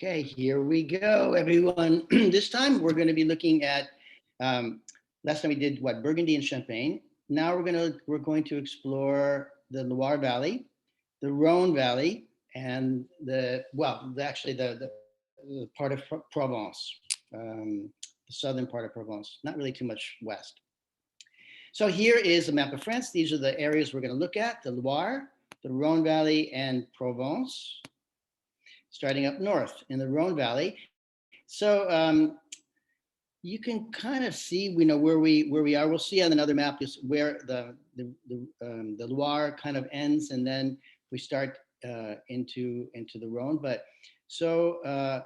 Okay, here we go, everyone. This time we're going to be looking at. Um, Last time we did what, Burgundy and Champagne. Now we're going to explore the Loire Valley, the Rhone Valley, and the part of Provence, the southern part of Provence. Not really too much west. So here is a map of France. These are the areas we're going to look at: the Loire, the Rhone Valley, and Provence, starting up north in the Rhone Valley. So you can kind of see, we know where we are. We'll see on another map is where the Loire kind of ends, and then we start into the Rhone. But so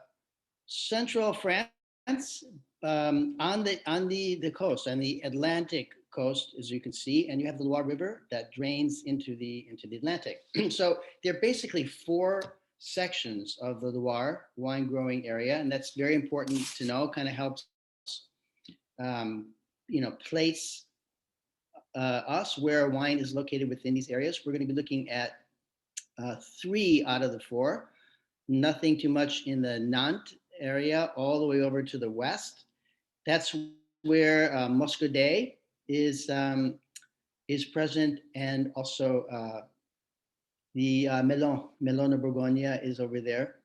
central France, on the coast, on the Atlantic coast, as you can see, and you have the Loire River that drains into the Atlantic. So there are basically four sections of the Loire wine growing area, and that's very important to know. Kind of helps place us where wine is located within these areas. We're going to be looking at three out of the four. Nothing too much in the Nantes area, all the way over to the west. That's where Muscadet is present, and also the Melon de Bourgogne is over there.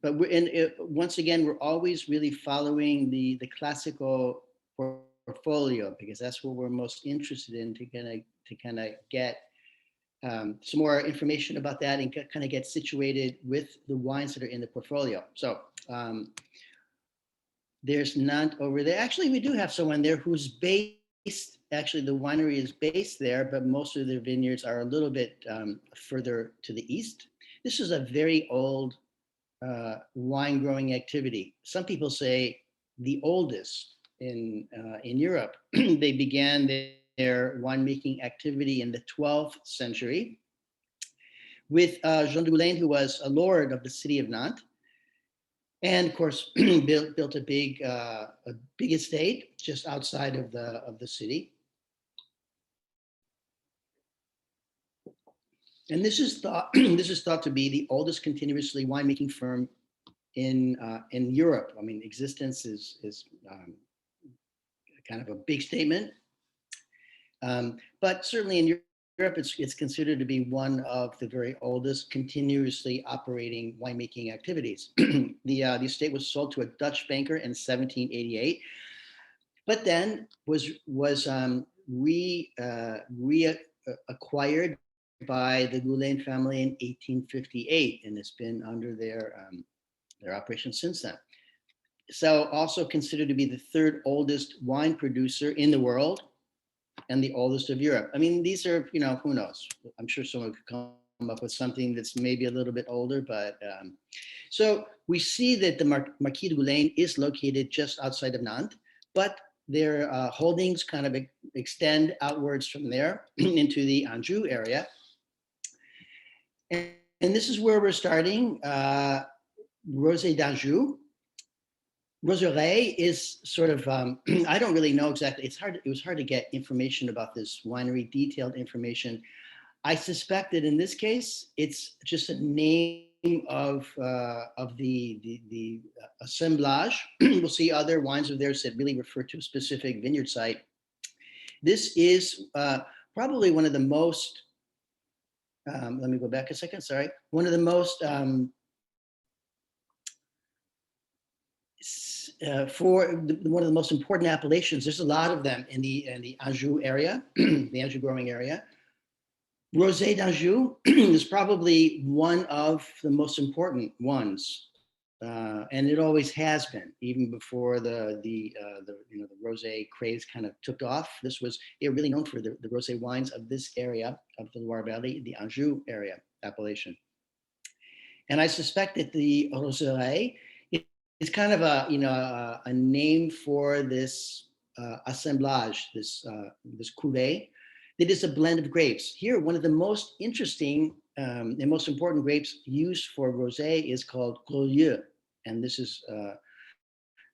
But once again, we're always really following the Classico portfolio, because that's what we're most interested in, to kind of get some more information about that and kind of get situated with the wines that are in the portfolio. So there's Nantes over there. Actually, we do have someone there who's based. Actually, the winery is based there, but most of their vineyards are a little bit further to the east. This is a very old wine growing activity. Some people say the oldest in Europe. They began their winemaking activity in the 12th century with Jean de Goulaine, who was a lord of the city of Nantes, and of course built a big estate just outside of the city. And this is thought to be the oldest continuously winemaking firm in Europe. I mean, existence is kind of a big statement, but certainly in Europe, it's considered to be one of the very oldest continuously operating winemaking activities. The estate was sold to a Dutch banker in 1788, but then was reacquired by the Goulaine family in 1858, and it's been under their operation since then. So also considered to be the third oldest wine producer in the world and the oldest of Europe. I mean, these are, who knows? I'm sure someone could come up with something that's maybe a little bit older, but so we see that the Marquis de Goulaine is located just outside of Nantes, but their holdings kind of extend outwards from there into the Anjou area. And this is where we're starting, Rosé d'Anjou. Roserey is sort of, I don't really know exactly. It was hard to get information about this winery, detailed information. I suspect that in this case, it's just a name of the assemblage. We'll see other wines of theirs that really refer to a specific vineyard site. This is probably one of the most, let me go back a second, sorry. One of the most, one of the most important appellations. There's a lot of them in the Anjou area, the Anjou growing area. Rosé d'Anjou is probably one of the most important ones, and it always has been, even before the rosé craze kind of took off. They're really known for the rosé wines of this area of the Loire Valley, the Anjou area appellation. And I suspect that the Roserey is kind of a name for this assemblage, this cuvée. It is a blend of grapes. Here, one of the most interesting and most important grapes used for rosé is called Grolieu, and this is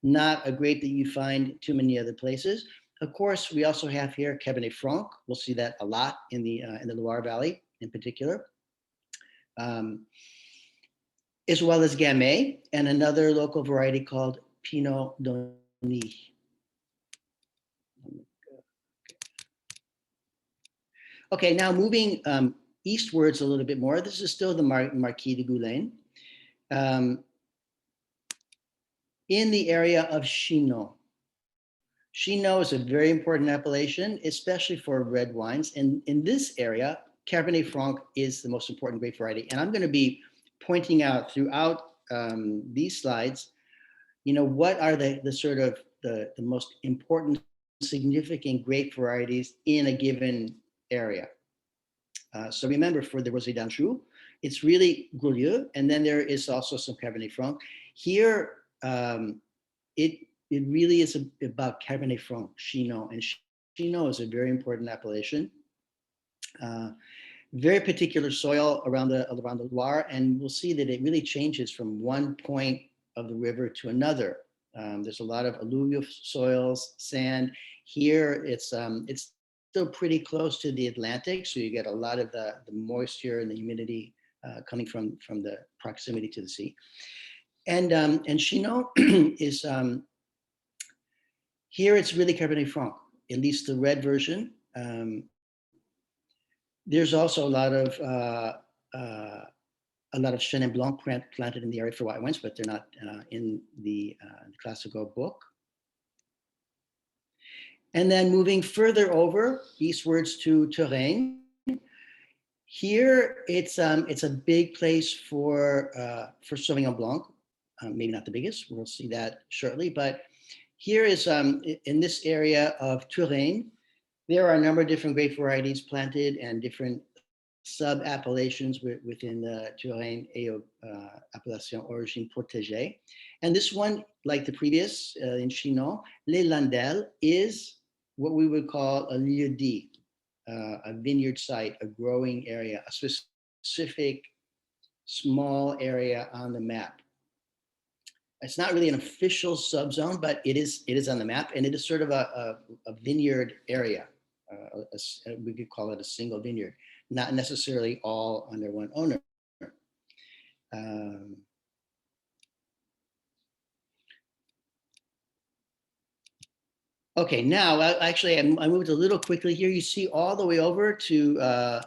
not a grape that you find too many other places. Of course, we also have here Cabernet Franc. We'll see that a lot in the Loire Valley in particular. as well as Gamay and another local variety called Pinot Doni. Okay, now moving eastwards a little bit more. This is still the Marquis de Goulaine. In the area of Chinon. Chinon is a very important appellation, especially for red wines. And in this area, Cabernet Franc is the most important grape variety. And I'm going to be pointing out throughout these slides, what are the sort of the most important, significant grape varieties in a given area. So remember, for the Rosé d'Anjou, it's really Goulieu, and then there is also some Cabernet Franc. Here, it really is about Cabernet Franc, Chinon, and Chinon is a very important appellation. Very particular soil around the Loire, and we'll see that it really changes from one point of the river to another. There's a lot of alluvial soils, sand. Here, it's still pretty close to the Atlantic, so you get a lot of the moisture and the humidity coming from the proximity to the sea. And Chinon is, here it's really Cabernet Franc, at least the red version. There's also a lot of Chenin Blanc planted in the area for white wines, but they're not in the Classico book. And then moving further over eastwards to Touraine. Here, it's a big place for Sauvignon Blanc. Maybe not the biggest. We'll see that shortly. But here is in this area of Touraine, there are a number of different grape varieties planted and different sub-appellations within the Touraine appellation origine protégée. And this one, like the previous in Chinon, Les Landelles is what we would call a lieu-dit, a vineyard site, a growing area, a specific small area on the map. It's not really an official subzone, but it is on the map, and it is sort of a vineyard area. We could call it a single vineyard, not necessarily all under one owner. Okay, now actually I moved a little quickly here. You see all the way over to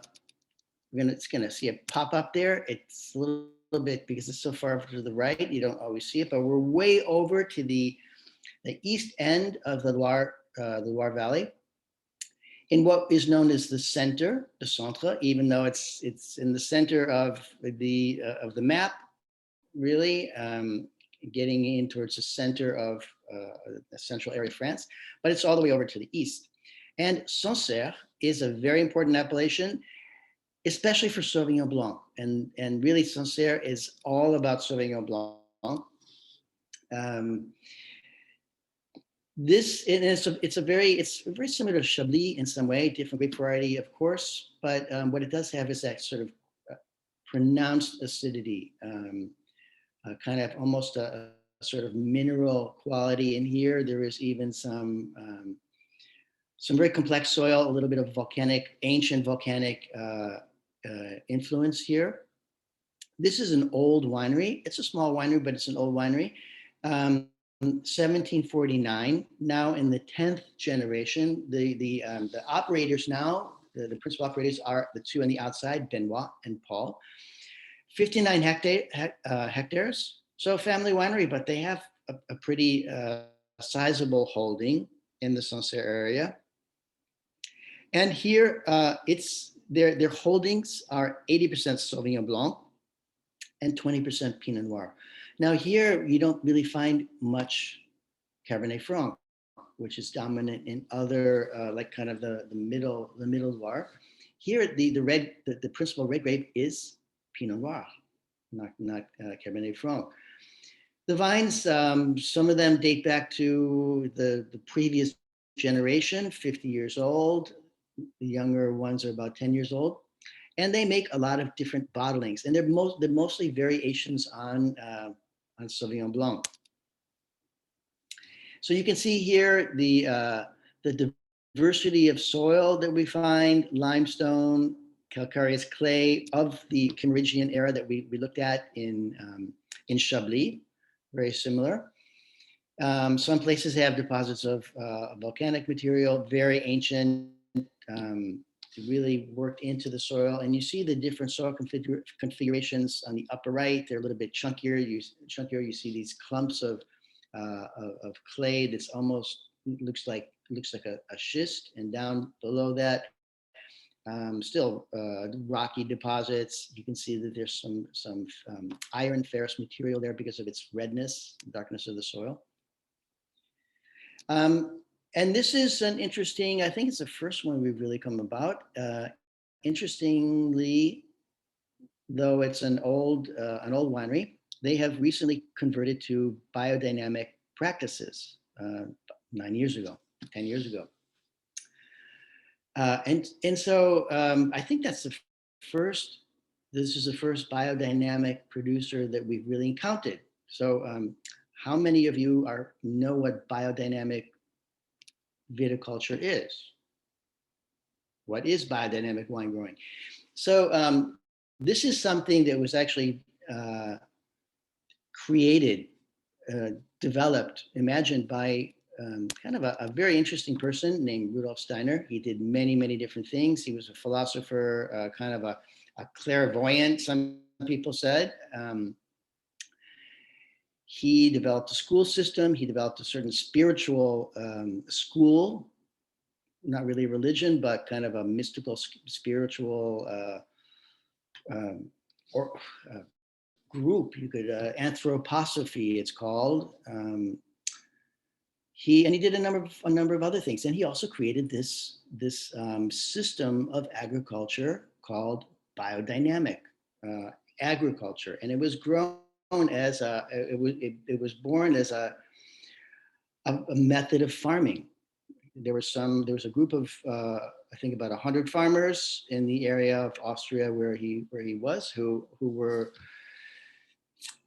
it's gonna see it pop up there. It's a little bit because it's so far to the right, you don't always see it, but we're way over to the east end of the Loire Valley, in what is known as the center, the centre, even though it's in the center of the map, really, getting in towards the center of the central area of France, but it's all the way over to the east. And Sancerre is a very important appellation, especially for Sauvignon Blanc. And really, Sancerre is all about Sauvignon Blanc. It's very similar to Chablis in some way, different grape variety, of course, but what it does have is that sort of pronounced acidity, kind of almost a sort of mineral quality in here. There is even some very complex soil, a little bit of ancient volcanic influence here. This is an old winery. It's a small winery, but it's an old winery. 1749, now in the 10th generation. The operators now, the principal operators are the two on the outside, Benoit and Paul. 59 hectares, so family winery, but they have a pretty sizable holding in the Sancerre area. And here, their holdings are 80% Sauvignon Blanc and 20% Pinot Noir. Now here, you don't really find much Cabernet Franc, which is dominant in other, like kind of the middle Loire. Here, the principal red grape is Pinot Noir, not Cabernet Franc. The vines, some of them date back to the previous generation, 50 years old. The younger ones are about 10 years old. And they make a lot of different bottlings, and they're mostly variations on Sauvignon Blanc. So you can see here the diversity of soil that we find: limestone, calcareous clay of the Cambrian era that we looked at in Chablis, very similar. Some places have deposits of volcanic material, very ancient, really worked into the soil. And you see the different soil configurations on the upper right. They're a little bit chunkier. You see these clumps of clay that's almost looks like a schist, and down below that, still rocky deposits. You can see that there's some iron ferrous material there because of its redness, darkness of the soil. And this is an interesting, I think it's the first one we've really come about. Interestingly, though it's an old winery, they have recently converted to biodynamic practices 9 years ago, 10 years ago. And so I think that's this is the first biodynamic producer that we've really encountered. So how many of you know what biodynamic viticulture is? What is biodynamic wine growing? So this is something that was actually created, developed, imagined by kind of a very interesting person named Rudolf Steiner. He did many, many different things. He was a philosopher, kind of a clairvoyant, some people said. He developed a school system. He developed a certain spiritual school, not really religion, but kind of a mystical, spiritual group. You could anthroposophy, it's called. He did a number of other things, and he also created this system of agriculture called biodynamic agriculture, and it was grown as it was born as a method of farming. There was a group of I think about 100 farmers in the area of Austria where he was, who were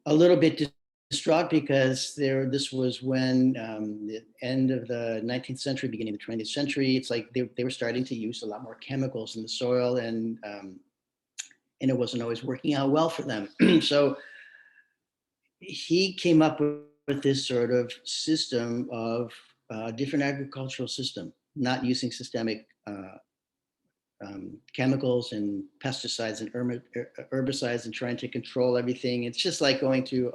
a little bit distraught because this was when the end of the 19th century, beginning of the 20th century. It's like they were starting to use a lot more chemicals in the soil, and it wasn't always working out well for them. So he came up with this sort of system of different agricultural system, not using systemic chemicals and pesticides and herbicides and trying to control everything. It's just like going to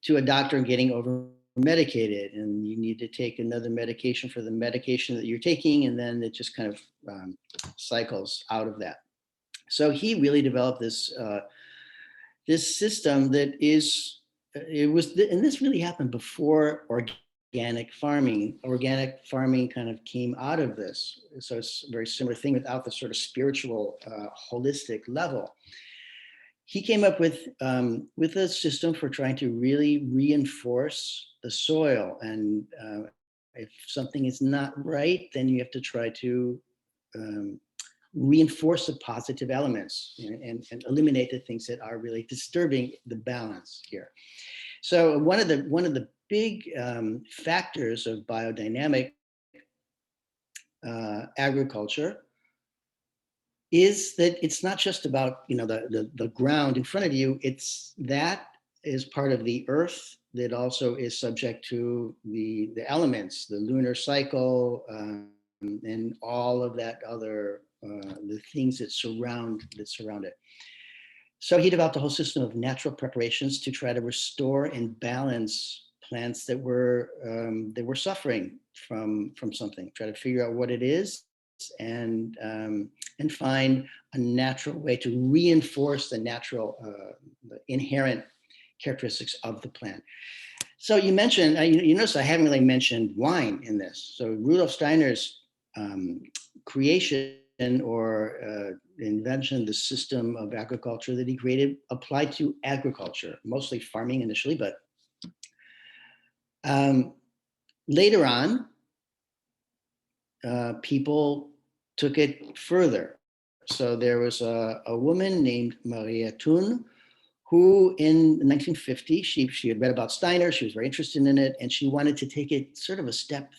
a doctor and getting over medicated, and you need to take another medication for the medication that you're taking, and then it just kind of cycles out of that. So he really developed this system that and this really happened before organic farming. Organic farming kind of came out of this. So it's a very similar thing without the sort of spiritual, holistic level. He came up with a system for trying to really reinforce the soil. And if something is not right, then you have to try to reinforce the positive elements and eliminate the things that are really disturbing the balance here. So one of the big factors of biodynamic agriculture is that it's not just about the ground in front of you. That is part of the earth that also is subject to the elements, the lunar cycle, and all of that other the things that surround it. So he developed a whole system of natural preparations to try to restore and balance plants that were suffering from something. Try to figure out what it is, and find a natural way to reinforce the natural, the inherent characteristics of the plant. So you mentioned, you notice I haven't really mentioned wine in this. So Rudolf Steiner's creation or invention, the system of agriculture that he created, applied to agriculture, mostly farming initially, but later on, people took it further. So there was a woman named Maria Thun, who in 1950, she had read about Steiner, she was very interested in it, and she wanted to take it sort of a step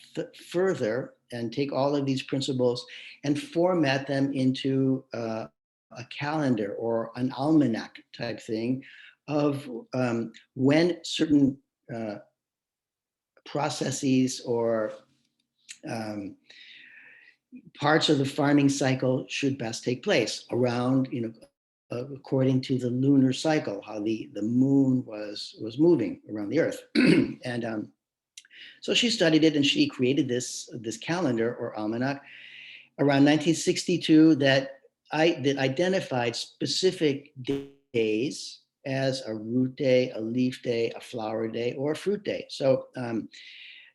further and take all of these principles and format them into a calendar or an almanac type thing of when certain processes or um, parts of the farming cycle should best take place around, according to the lunar cycle, how the moon was moving around the earth. And so she studied it and she created this calendar or almanac around 1962 that identified specific days as a root day, a leaf day, a flower day, or a fruit day. So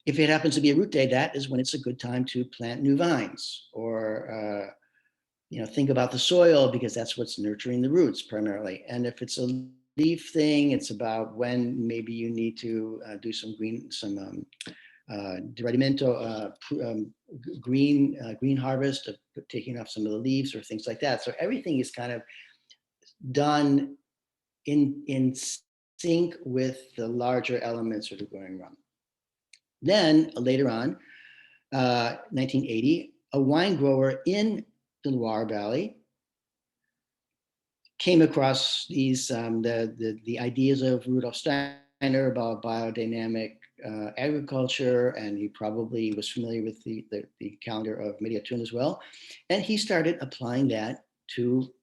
if it happens to be a root day, that is when it's a good time to plant new vines, or think about the soil, because that's what's nurturing the roots primarily. And if it's a leaf thing, it's about when maybe you need to do some derivamento, green harvest of taking off some of the leaves or things like that. So everything is kind of done in sync with the larger elements that are going wrong. Then later on, 1980, a wine grower in the Loire Valley came across these the ideas of Rudolf Steiner about biodynamic agriculture, and he probably was familiar with the calendar of Mediatun as well. And he started applying that to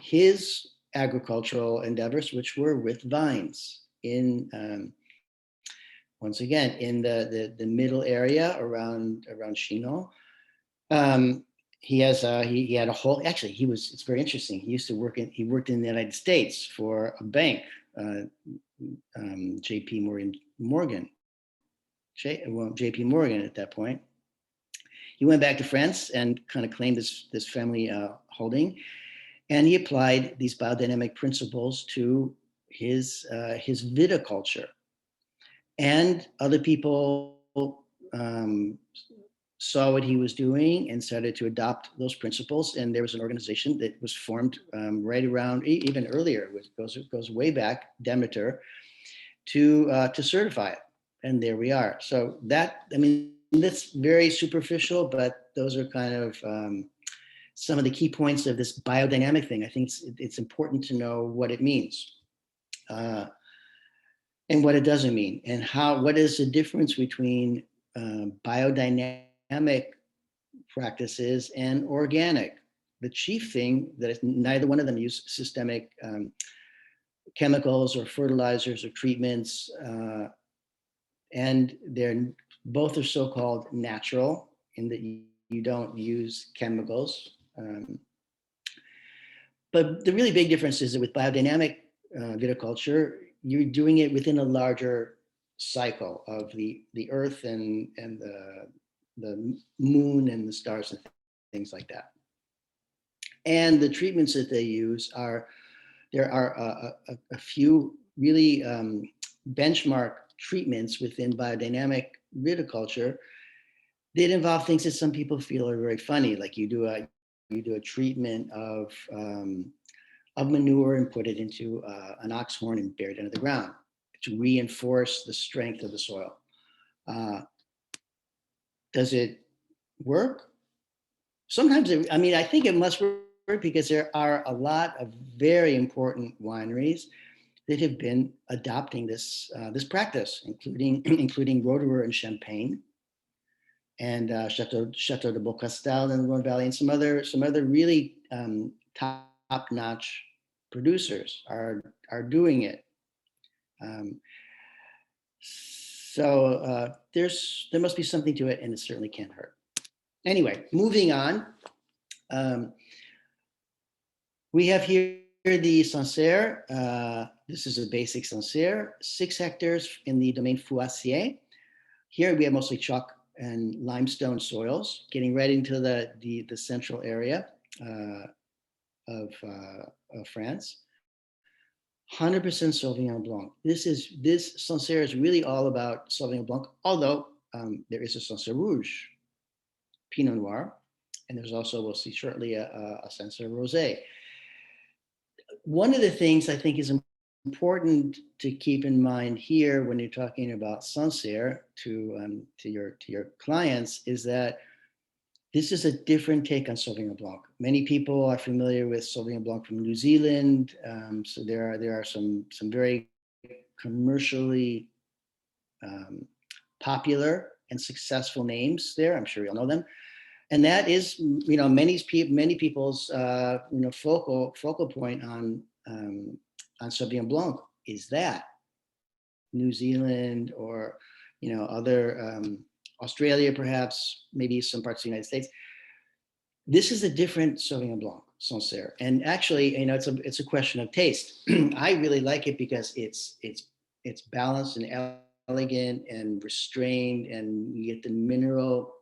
his agricultural endeavors, which were with vines in once again in the middle area around Chinon. He had a whole, actually it's very interesting. He worked in the United States for a bank, JP Morgan at that point. He went back to France and kind of claimed this family holding, and he applied these biodynamic principles to his viticulture. And other people saw what he was doing and started to adopt those principles. And there was an organization that was formed right around, even earlier, it goes way back, Demeter, to certify it. And there we are. So that's very superficial, but those are kind of some of the key points of this biodynamic thing. I think it's important to know what it means. And what it doesn't mean, and what is the difference between biodynamic practices and organic. The chief thing that neither one of them use systemic chemicals or fertilizers or treatments, and both are so-called natural in that you don't use chemicals. But the really big difference is that with biodynamic viticulture, you're doing it within a larger cycle of the earth and the moon and the stars and things like that. And the treatments that they use there are a few really benchmark treatments within biodynamic viticulture that involve things that some people feel are very funny, like you do a treatment of manure and put it into an ox horn and bury it into the ground to reinforce the strength of the soil. Does it work? Sometimes, I think it must work because there are a lot of very important wineries that have been adopting this practice, including Roederer in Champagne, and Chateau de Beaucastel in the Rhone Valley, and some other really top-notch producers are doing it. So there must be something to it, and it certainly can't hurt. Anyway, moving on. We have here the Sancerre. This is a basic Sancerre, 6 hectares in the domain Fouassier. Here we have mostly chalk and limestone soils, getting right into the central area of France. 100% Sauvignon Blanc. This Sancerre is really all about Sauvignon Blanc, although there is a Sancerre Rouge, Pinot Noir, and there's also, we'll see shortly, a Sancerre Rosé. One of the things I think is important to keep in mind here when you're talking about Sancerre to your clients is that This is a different take on Sauvignon Blanc. Many people are familiar with Sauvignon Blanc from New Zealand. So there are some very commercially um, popular and successful names there. I'm sure you'll know them. And that is, many people's, focal point on Sauvignon Blanc is that New Zealand or, other Australia, perhaps, maybe some parts of the United States. This is a different Sauvignon Blanc, Sancerre. And actually, it's a question of taste. I really like it because it's balanced and elegant and restrained, and you get the mineral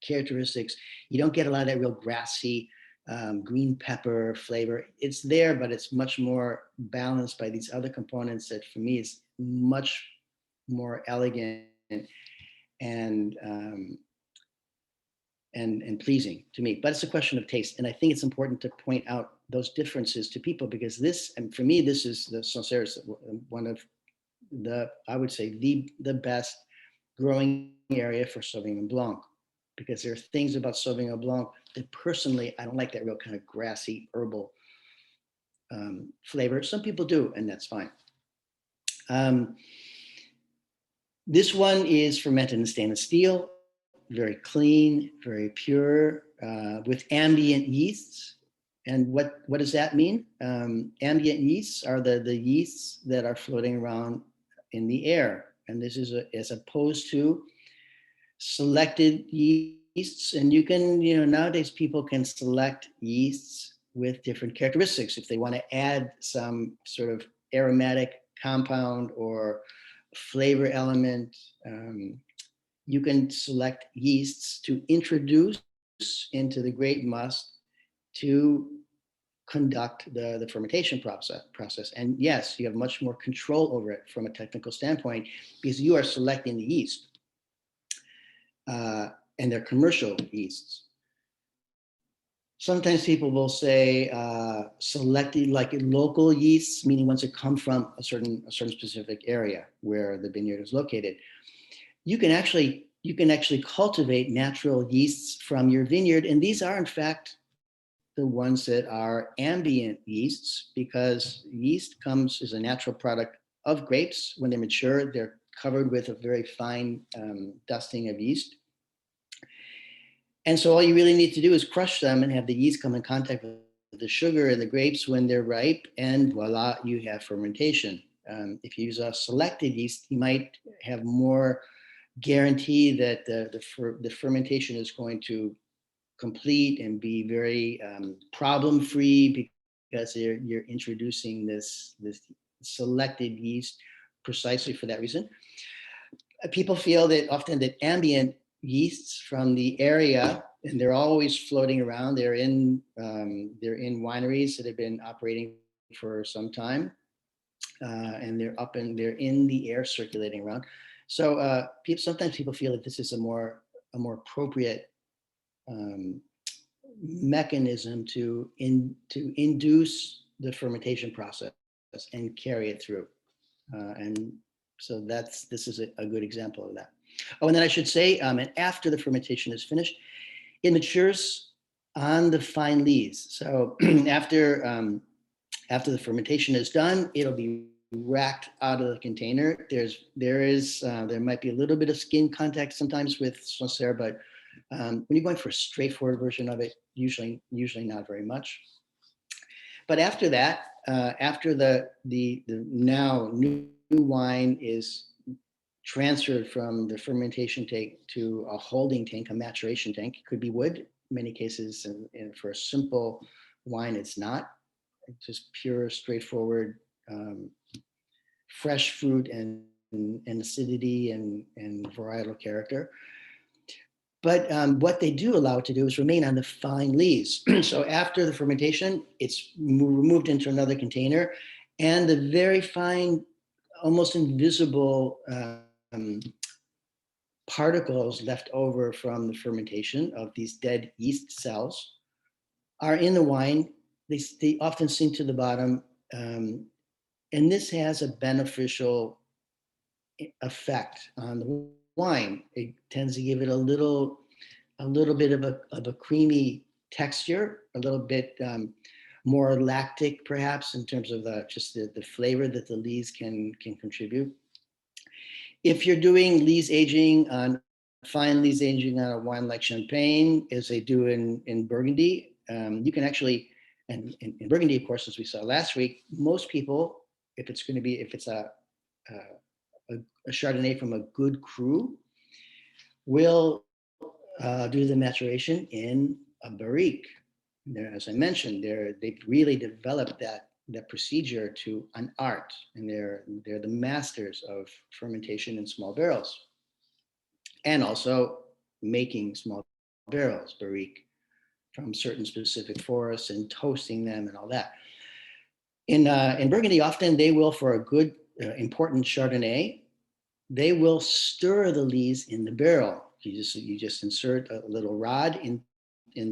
characteristics. You don't get a lot of that real grassy green pepper flavor. It's there, but it's much more balanced by these other components that for me is much more elegant and um, and pleasing to me. But it's a question of taste, and I think it's important to point out those differences to people, because this, and for me, this is the Sancerre is one of I would say the best growing area for Sauvignon Blanc, because there are things about Sauvignon Blanc that personally I don't like, that real kind of grassy herbal flavor. Some people do, and that's fine. This one is fermented in stainless steel, very clean, very pure, with ambient yeasts. And what does that mean? Ambient yeasts are the yeasts that are floating around in the air. And this is as opposed to selected yeasts. And you can, nowadays people can select yeasts with different characteristics. If they want to add some sort of aromatic compound or flavor element, you can select yeasts to introduce into the grape must to conduct the fermentation process. And yes, you have much more control over it from a technical standpoint, because you are selecting the yeast, and they're commercial yeasts. Sometimes people will say selected, like local yeasts, meaning ones that come from a certain specific area where the vineyard is located. You can actually cultivate natural yeasts from your vineyard, and these are in fact the ones that are ambient yeasts, because yeast is a natural product of grapes. When they're mature, they're covered with a very fine dusting of yeast. And so all you really need to do is crush them and have the yeast come in contact with the sugar and the grapes when they're ripe, and voila, you have fermentation. If you use a selected yeast, you might have more guarantee that the fermentation is going to complete and be very problem-free, because you're introducing this selected yeast precisely for that reason. People feel that often that ambient yeasts from the area, and they're always floating around. They're in wineries that have been operating for some time, and they're in the air circulating around. So sometimes people feel that this is a more appropriate mechanism to induce the fermentation process and carry it through. And so this is a good example of that. Oh, and then I should say, and after the fermentation is finished, it matures on the fine lees. So after the fermentation is done, it'll be racked out of the container. There might be a little bit of skin contact sometimes with Sancerre, but when you're going for a straightforward version of it, usually not very much. But after that, after the now new wine is transferred from the fermentation tank to a holding tank, a maturation tank, it could be wood. In many cases, and for a simple wine, it's not. It's just pure, straightforward, fresh fruit and acidity and varietal character. But what they do allow it to do is remain on the fine lees. So after the fermentation, it's removed into another container, and the very fine, almost invisible particles left over from the fermentation of these dead yeast cells are in the wine. They often sink to the bottom, and this has a beneficial effect on the wine. It tends to give it a little a little bit of a creamy texture, a little bit more lactic perhaps in terms of just the flavor that the lees can contribute. If you're doing lees aging on fine lees aging on a wine like Champagne, as they do in Burgundy, you can actually, and in Burgundy, of course, as we saw last week, most people, if it's a Chardonnay from a good cru, will do the maturation in a barrique. As I mentioned, they've really developed that procedure to an art, and they're the masters of fermentation in small barrels, and also making small barrels, barrique, from certain specific forests and toasting them and all that. In Burgundy, often they will, for a good important Chardonnay, they will stir the lees in the barrel. You just insert a little rod in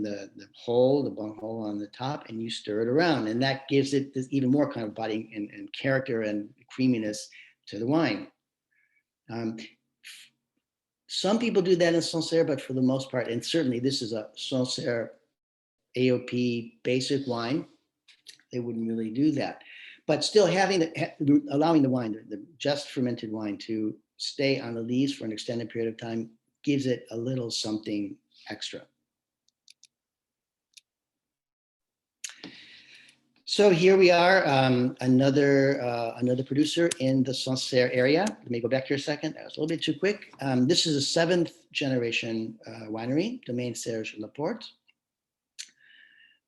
the hole, the bung hole on the top, and you stir it around. And that gives it this even more kind of body and character and creaminess to the wine. Some people do that in Sancerre, but for the most part, and certainly this is a Sancerre AOP basic wine, they wouldn't really do that. But still allowing the wine, the just fermented wine, to stay on the lees for an extended period of time gives it a little something extra. So here we are, another producer in the Sancerre area. Let me go back here a second. That was a little bit too quick. This is a 7th generation winery, Domaine Serge Laporte.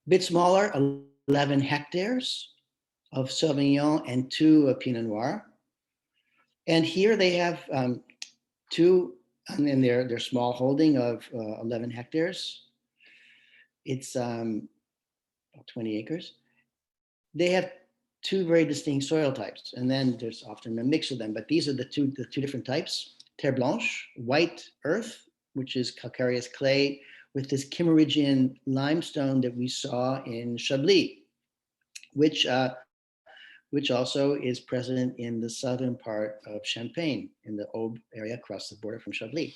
Bit smaller, 11 hectares of Sauvignon and 2 of Pinot Noir. And here they have 2 in their small holding of 11 hectares. It's about 20 acres. They have 2 very distinct soil types, and then there's often a mix of them, but these are the two different types. Terre blanche, white earth, which is calcareous clay, with this Kimmeridgian limestone that we saw in Chablis, which also is present in the southern part of Champagne, in the Aube area across the border from Chablis.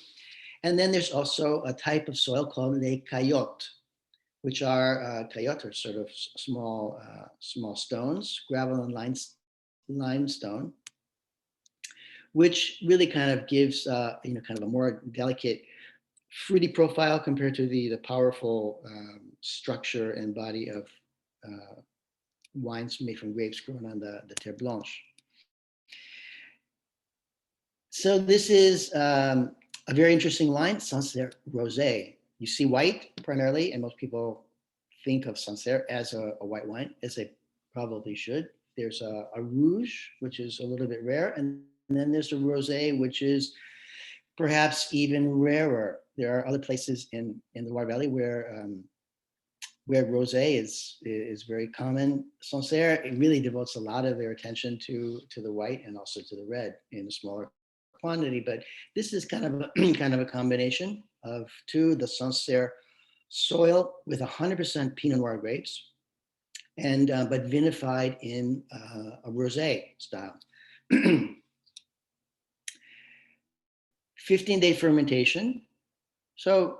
And then there's also a type of soil called les caillottes, which are caillottes are sort of small stones, gravel and limestone, which really kind of gives kind of a more delicate fruity profile compared to the powerful structure and body of wines made from grapes grown on the Terre Blanche. So this is a very interesting wine, Sancerre Rosé. You see white primarily, and most people think of Sancerre as a white wine, as they probably should. There's a rouge, which is a little bit rare, and then there's a rosé, which is perhaps even rarer. There are other places in the Loire Valley where rosé is very common. Sancerre, it really devotes a lot of their attention to the white and also to the red in a smaller quantity. But this is kind of a combination of 2, the Sancerre soil with 100% Pinot Noir grapes, and but vinified in a rosé style. 15-day fermentation, so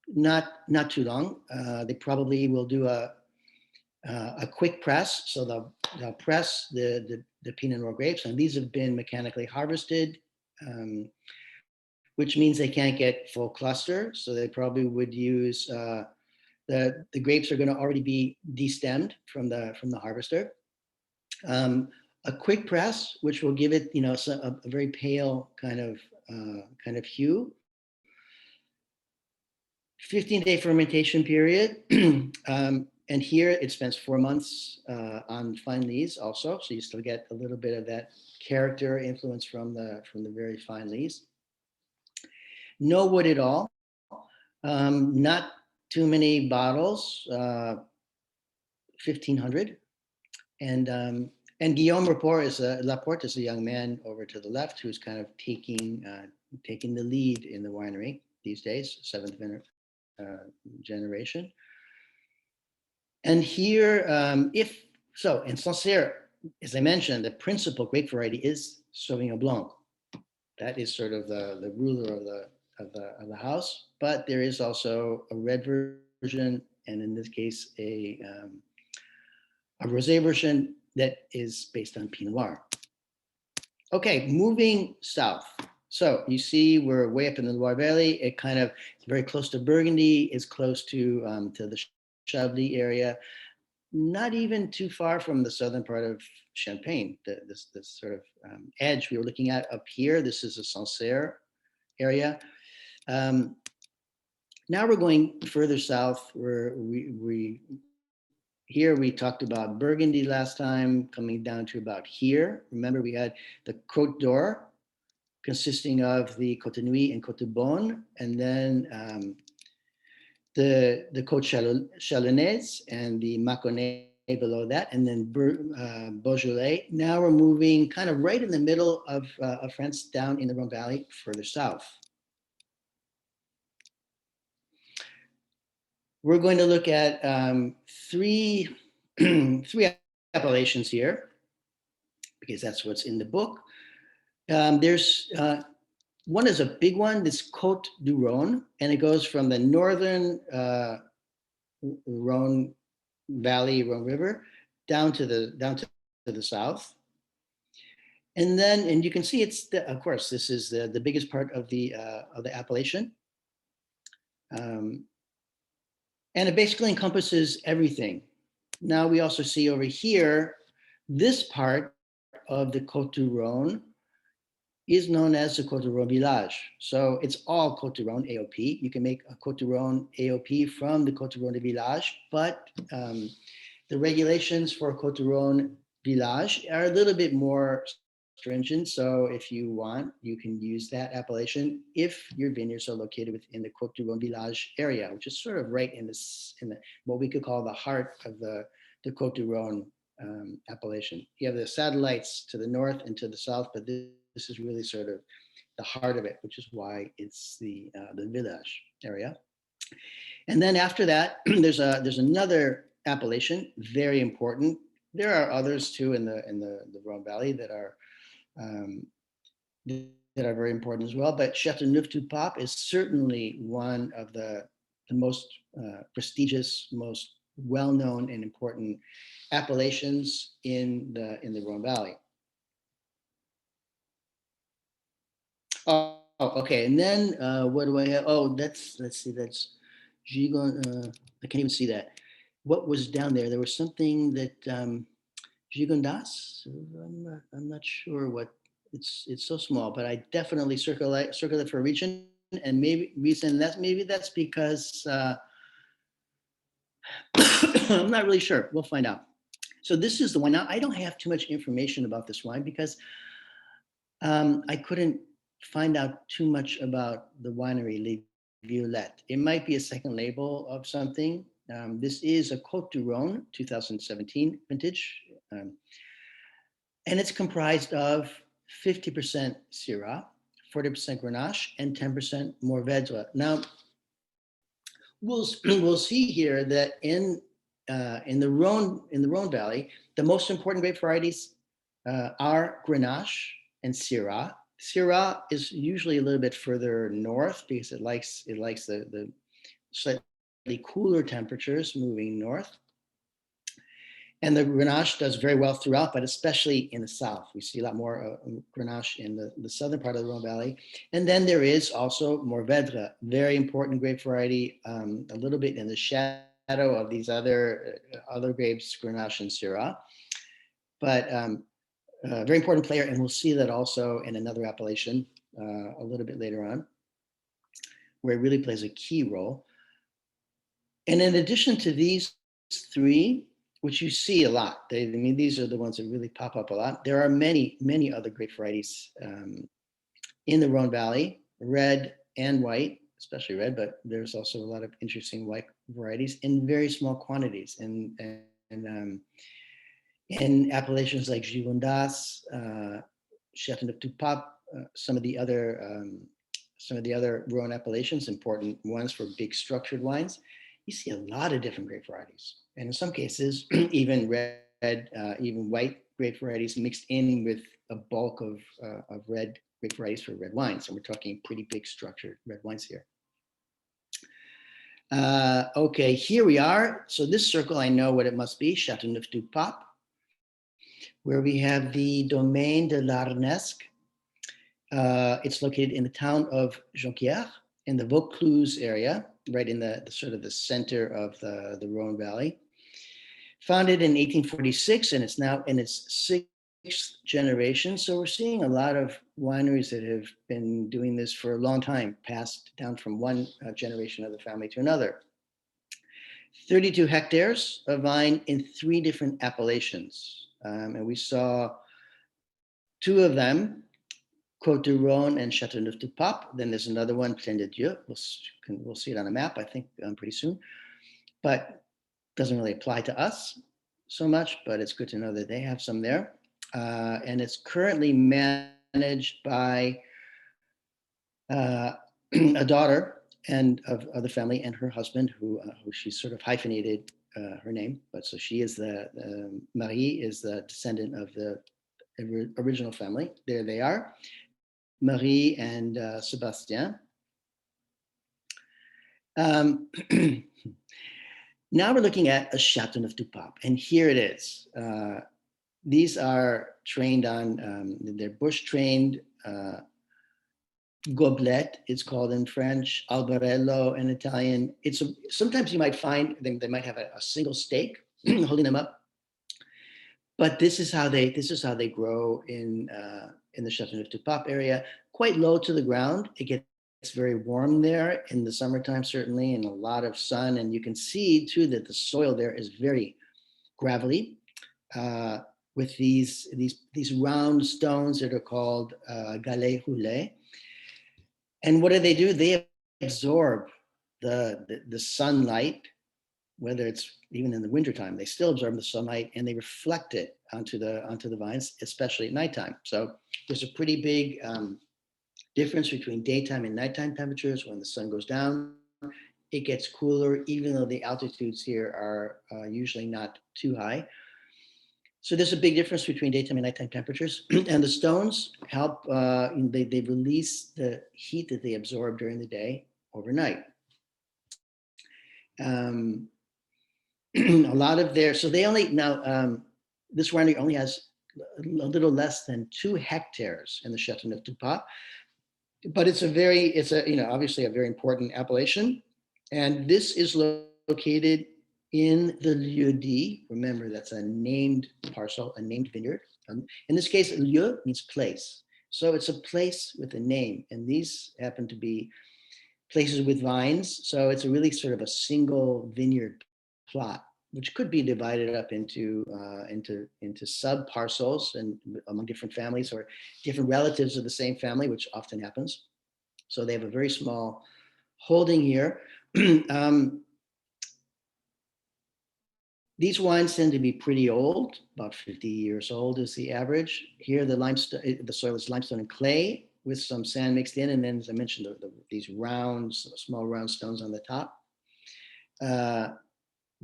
not too long. They probably will do a quick press, so they'll press the Pinot Noir grapes, and these have been mechanically harvested, which means they can't get full cluster, so they probably would use the grapes are going to already be destemmed from the harvester. A quick press, which will give it a very pale kind of hue. 15-day fermentation period. And here it spends 4 months on fine lees also, so you still get a little bit of that character influence from the very fine lees. No wood at all. Not too many bottles. 1,500. And Guillaume Laporte is a young man over to the left who's kind of taking the lead in the winery these days, 7th generation. And here, in Sancerre, as I mentioned, the principal grape variety is Sauvignon Blanc. That is sort of the ruler of the house, but there is also a red version, and in this case, a rosé version that is based on Pinot Noir. Okay, moving south. So you see, we're way up in the Loire Valley. It kind of it's very close to Burgundy. It's close to the Chablis area. Not even too far from the southern part of Champagne. This sort of edge we were looking at up here. This is the Sancerre area. Um, Now we're going further south. Where we here we talked about Burgundy last time, coming down to about here. Remember, we had the Côte d'Or, consisting of the Côte Nuit and Côte Bonne, and then the Côte Chalonnaise and the Mâconnais below that, and then Beaujolais. Now we're moving kind of right in the middle of France, down in the Rhone Valley, further south. We're going to look at three appellations here, because that's what's in the book. There's one is a big one, this Côte du Rhône, and it goes from the northern Rhone Valley, Rhone River, down to the south. And you can see of course, this is the biggest part of the appellation. And it basically encompasses everything. Now we also see over here, this part of the Côte du Rhône is known as the Côte du Rhône Village. So it's all Côte du Rhône AOP. You can make a Côte du Rhône AOP from the Côte du Rhône Village, but the regulations for Côte du Rhône Village are a little bit more stringent. So if you want, you can use that appellation if your vineyards are located within the Côte du Rhône Village area, which is sort of right in the what we could call the heart of the Côte du Rhône appellation. You have the satellites to the north and to the south, but this is really sort of the heart of it, which is why it's the village area. And then after that, there's another appellation, very important. There are others too in the Rhone Valley that are very important as well. But Châteauneuf-du-Pape is certainly one of the most prestigious, most well-known and important appellations in the Rhone Valley. Oh, okay. And then what do I have? Oh, let's see. That's Gigon. I can't even see that. What was down there? There was something that Gigondas. I'm not sure what. It's so small, but I definitely circle it for a region, and maybe that's because I'm not really sure. We'll find out. So this is the one. Now I don't have too much information about this wine because I couldn't find out too much about the winery Les Violettes. It might be a second label of something. This is a Côte du Rhône 2017 vintage. And it's comprised of 50% Syrah, 40% Grenache, and 10% Mourvèdre. Now, we'll see here that in the Rhone Valley, the most important grape varieties are Grenache and Syrah. Syrah is usually a little bit further north because it likes the slightly cooler temperatures moving north. And the Grenache does very well throughout, but especially in the south. We see a lot more Grenache in the southern part of the Rhone Valley. And then there is also Mourvèdre, very important grape variety, a little bit in the shadow of these other grapes, Grenache and Syrah. But a very important player, and we'll see that also in another appellation a little bit later on, where it really plays a key role. And in addition to these three, which you see a lot, these are the ones that really pop up a lot. There are many, many other grape varieties in the Rhone Valley, red and white, especially red, but there's also a lot of interesting white varieties in very small quantities. And in appellations like Gigondas, Châteauneuf-du-Pape, some of the other Rhone appellations, important ones for big structured wines, you see a lot of different grape varieties, and in some cases, even red, even white grape varieties mixed in with a bulk of red grape varieties for red wines. And we're talking pretty big structured red wines here. Okay, here we are. So this circle, I know what it must be, Châteauneuf-du-Pape, where we have the Domaine de l'Arnesque. It's located in the town of Jonquière in the Vaucluse area, right in the sort of the center of the Rhone Valley. Founded in 1846, and it's now in its sixth generation. So we're seeing a lot of wineries that have been doing this for a long time, passed down from one generation of the family to another. 32 hectares of vine in 3 different appellations. And we saw 2 of them, Côte du Rhône and Châteauneuf-du-Pape. Then there's another one, Plaine de Dieu. We'll see it on a map, I think, pretty soon. But doesn't really apply to us so much, but it's good to know that they have some there. And it's currently managed by a daughter of the family and her husband, who she's sort of hyphenated her name. But so she is Marie is the descendant of the original family. There they are, Marie and Sébastien. Now we're looking at a Châteauneuf-du-Pape, and here it is. These are trained on, they're bush trained, goblet, it's called in French, albarello in Italian. Sometimes you might find they might have a single stake holding them up, but this is how they grow in the Châteauneuf-du-Pape area, quite low to the ground. It gets very warm there in the summertime, certainly, and a lot of sun. And you can see too that the soil there is very gravelly, with these round stones that are called galets roulés. And what do? They absorb the sunlight, whether it's even in the wintertime. They still absorb the sunlight and they reflect it onto the vines, especially at nighttime. So there's a pretty big difference between daytime and nighttime temperatures. When the sun goes down, it gets cooler, even though the altitudes here are usually not too high. So there's a big difference between daytime and nighttime temperatures. And the stones help, they release the heat that they absorb during the day overnight. A lot of so they only, now, this winery only has a little less than 2 hectares in the Châteauneuf-du-Pape, but it's obviously a very important appellation. And this is located in the lieu-dit. Remember, that's a named parcel, a named vineyard. In this case, lieu means place. So it's a place with a name. And these happen to be places with vines. So it's really sort of a single vineyard plot, which could be divided up into sub parcels and among different families or different relatives of the same family, which often happens. So they have a very small holding here. These wines tend to be pretty old, about 50 years old is the average. Here, the soil is limestone and clay with some sand mixed in, and then, as I mentioned, these small round stones on the top.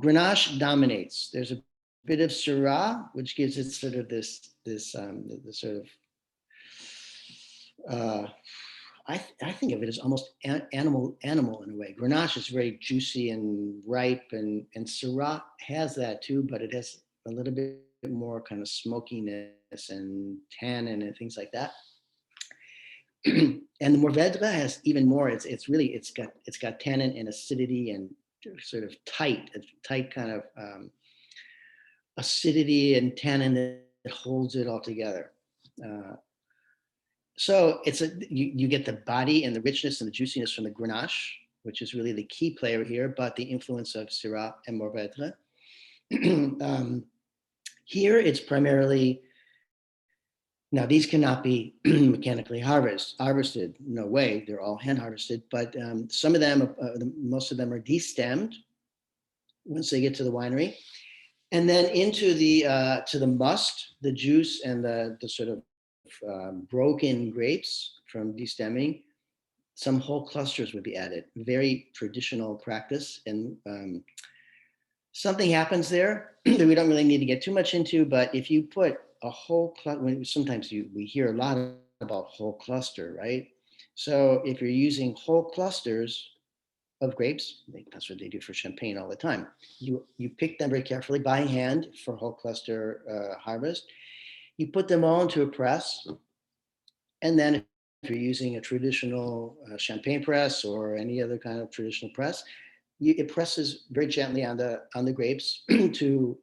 Grenache dominates. There's a bit of Syrah, which gives it sort of this sort of I think of it as almost animal in a way. Grenache is very juicy and ripe, and Syrah has that too, but it has a little bit more kind of smokiness and tannin and things like that. And the Mourvèdre has even more. It's got tannin and acidity and sort of tight kind of acidity and tannin that holds it all together. So you get the body and the richness and the juiciness from the Grenache, which is really the key player here, but the influence of Syrah and Mourvèdre. Here it's primarily, now these cannot be mechanically harvested, no way, they're all hand harvested, but some of them, most of them are destemmed once they get to the winery. And then into to the must, the juice and the sort of broken grapes from destemming, some whole clusters would be added. Very traditional practice. And something happens there that we don't really need to get too much into, but if you put a whole cluster, sometimes we hear a lot about whole cluster, right? So if you're using whole clusters of grapes, that's what they do for champagne all the time. You pick them very carefully by hand for whole cluster harvest. You put them all into a press, and then if you're using a traditional champagne press or any other kind of traditional press, it presses very gently on the grapes to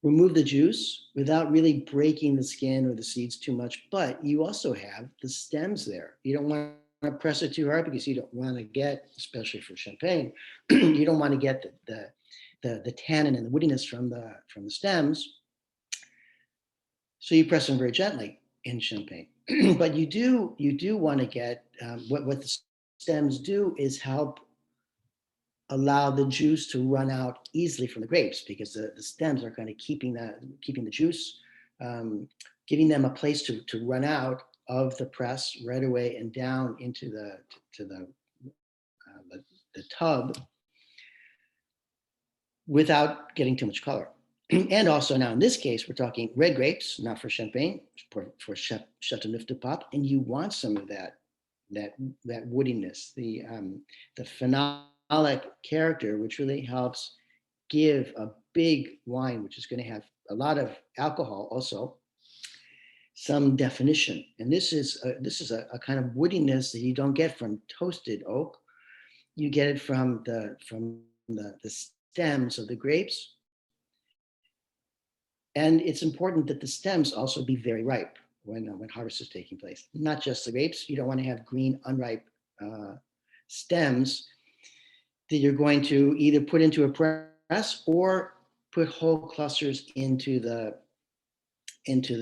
remove the juice without really breaking the skin or the seeds too much. But you also have the stems there. You don't want to press it too hard because you don't want to get, especially for champagne, you don't want to get the tannin and the woodiness from the stems. So you press them very gently in champagne. But you do want to get what the stems do is help allow the juice to run out easily from the grapes because the stems are kind of keeping the juice, giving them a place to run out of the press right away and down into the tub without getting too much color. And also now in this case, we're talking red grapes, not for champagne, for Chateauneuf de Pape, and you want some of that woodiness, the phenolic character, which really helps give a big wine, which is going to have a lot of alcohol, also some definition. And this is a kind of woodiness that you don't get from toasted oak. You get it from the stems of the grapes. And it's important that the stems also be very ripe when harvest is taking place. Not just the grapes. You don't want to have green, unripe stems that you're going to either put into a press or put whole clusters into the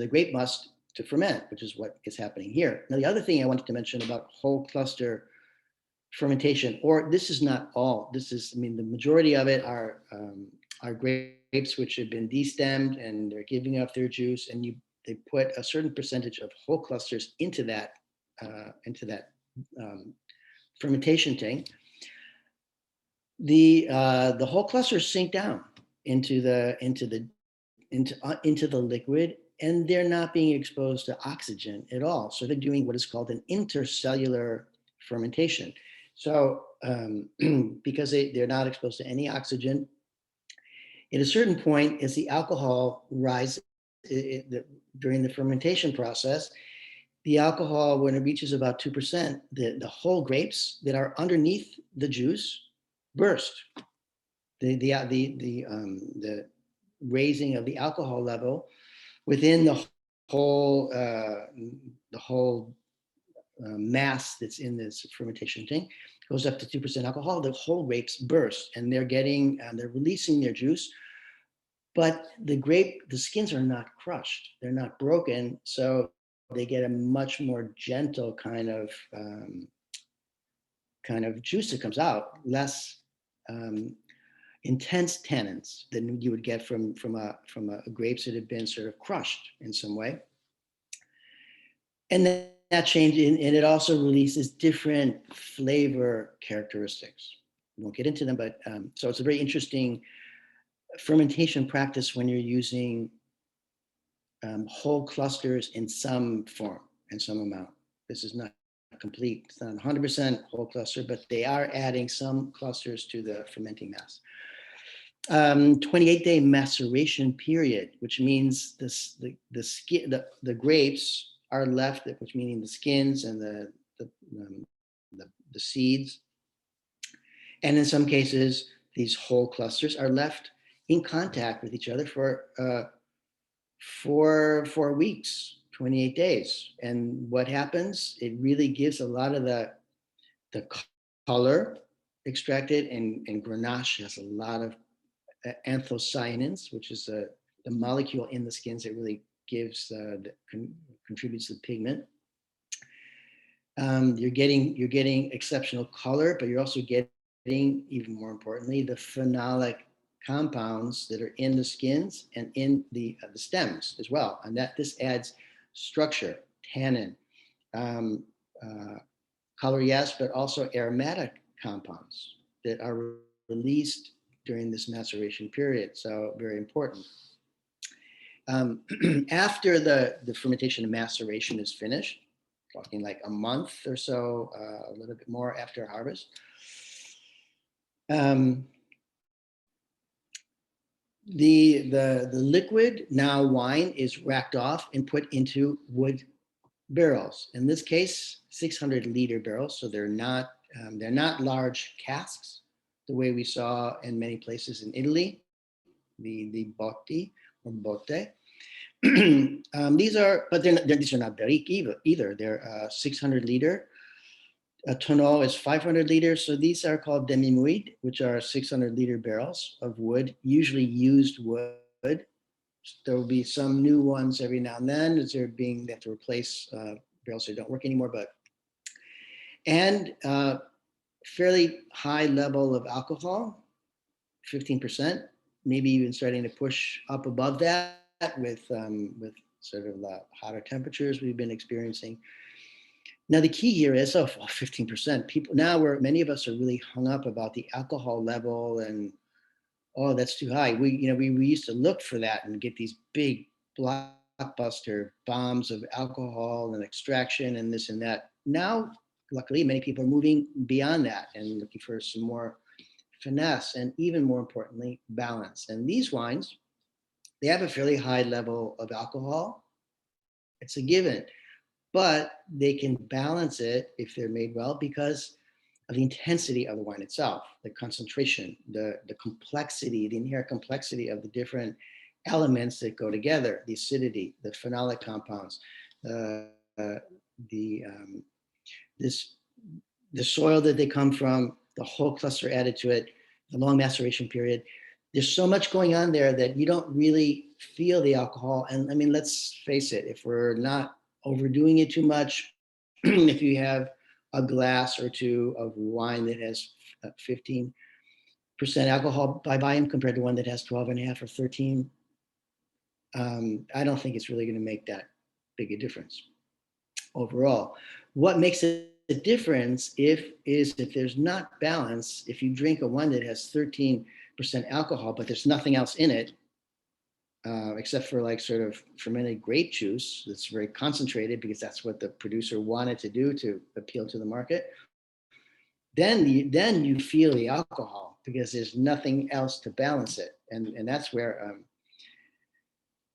grape must to ferment, which is what is happening here. Now, the other thing I wanted to mention about whole cluster fermentation, or this is not all. This is, I mean, the majority of it are grapes which have been destemmed and they're giving up their juice, and they put a certain percentage of whole clusters into that fermentation tank. The whole clusters sink down into the liquid, and they're not being exposed to oxygen at all. So they're doing what is called an intercellular fermentation. So because they're not exposed to any oxygen, at a certain point, as the alcohol rises during the fermentation process, the alcohol, when it reaches about 2%, the whole grapes that are underneath the juice burst. The raising of the alcohol level within the whole mass that's in this fermentation tank goes up to 2% alcohol. The whole grapes burst, and they're releasing their juice, but the skins are not crushed. They're not broken, so they get a much more gentle kind of juice that comes out, less intense tannins than you would get from grapes that have been sort of crushed in some way. And then that change, and it also releases different flavor characteristics. We won't get into them, but so it's a very interesting fermentation practice when you're using whole clusters in some form, in some amount. This is not complete, it's not 100% whole cluster, but they are adding some clusters to the fermenting mass. 28-day maceration period, which means the grapes are left, which meaning the skins and the seeds, and in some cases these whole clusters are left in contact with each other for 4 weeks, 28 days. And what happens? It really gives a lot of the color extracted, and Grenache has a lot of anthocyanins, which is the molecule in the skins that really contributes to the pigment. You're getting exceptional color, but you're also getting, even more importantly, the phenolic compounds that are in the skins and in the stems as well. And this adds structure, tannin, color, yes, but also aromatic compounds that are released during this maceration period. So very important. After the fermentation and maceration is finished, talking like a month or so, a little bit more after harvest, um, the liquid, now wine, is racked off and put into wood barrels. In this case, 600-liter barrels. So they're not large casks, the way we saw in many places in Italy, the botti or botte. These are, but these are not barrique either. They're 600-liter. A tonneau is 500 liters. So these are called demi-muid, which are 600-liter barrels of wood, usually used wood. There will be some new ones every now and then as they have to replace barrels that don't work anymore. And fairly high level of alcohol, 15%, maybe even starting to push up above that with sort of the hotter temperatures we've been experiencing. Now the key here is 15%. People now, many of us are really hung up about the alcohol level and that's too high. We used to look for that and get these big blockbuster bombs of alcohol and extraction and this and that. Now, luckily, many people are moving beyond that and looking for some more finesse and, even more importantly, balance. And these wines, they have a fairly high level of alcohol. It's a given, but they can balance it if they're made well because of the intensity of the wine itself, the concentration, the complexity, the inherent complexity of the different elements that go together, the acidity, the phenolic compounds, the soil that they come from, the whole cluster added to it, the long maceration period. There's so much going on there that you don't really feel the alcohol. And I mean, let's face it, if we're not overdoing it too much, if you have a glass or two of wine that has 15% alcohol by volume compared to one that has 12.5 or 13, I don't think it's really going to make that big a difference overall. What makes it a difference if there's not balance, if you drink a wine that has 13% alcohol, but there's nothing else in it, except for like sort of fermented grape juice that's very concentrated because that's what the producer wanted to do to appeal to the market, then you feel the alcohol because there's nothing else to balance it. And that's where,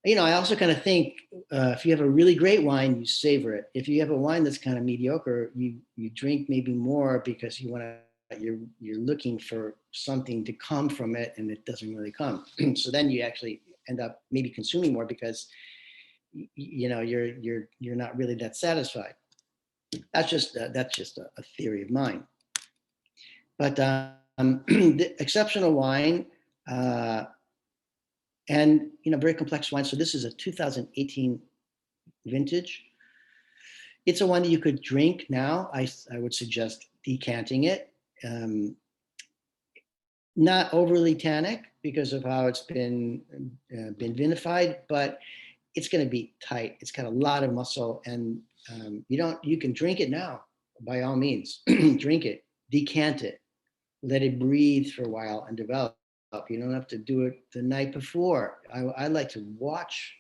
I also kind of think if you have a really great wine, you savor it. If you have a wine that's kind of mediocre, you drink maybe more because you're looking for something to come from it, and it doesn't really come. So then you actually end up maybe consuming more because you're not really that satisfied. That's just a theory of mine. But the exceptional wine and very complex wine. So this is a 2018 vintage. It's a wine that you could drink now. I would suggest decanting it. Not overly tannic because of how it's been vinified, but it's going to be tight. It's got a lot of muscle, and you can drink it now by all means. Drink it, decant it, let it breathe for a while and develop. You don't have to do it the night before. I like to watch